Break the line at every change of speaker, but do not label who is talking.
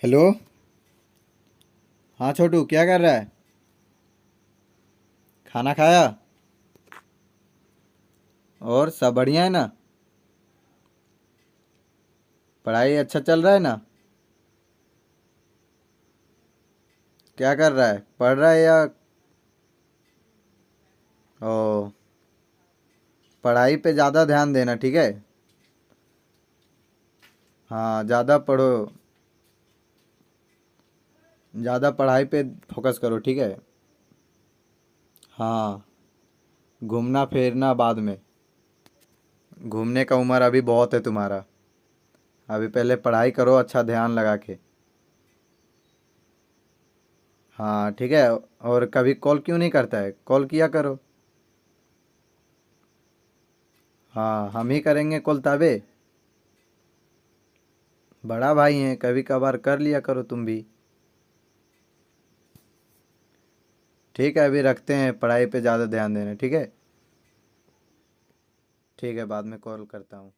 Hello. हाँ छोटू, क्या कर रहा है? खाना खाया? और सब बढ़िया है ना? पढ़ाई अच्छा चल रहा है ना? क्या कर रहा है, पढ़ रहा है या? ओ, पढ़ाई पे ज़्यादा ध्यान देना, ठीक है? हाँ, ज़्यादा पढ़ो। ज़्यादा पढ़ाई पे फोकस करो, ठीक है? हाँ, घूमना फिरना बाद में। घूमने का उम्र अभी बहुत है तुम्हारा। अभी पहले पढ़ाई करो अच्छा ध्यान लगा के। हाँ ठीक है। और कभी कॉल क्यों नहीं करता है? कॉल किया करो। हाँ, हम ही करेंगे कॉल तबे। बड़ा भाई हैं, कभी कभार कर लिया करो तुम भी। ठीक है, अभी रखते हैं, पढ़ाई पे ज़्यादा ध्यान देना, ठीक है? ठीक है, बाद में कॉल करता हूँ।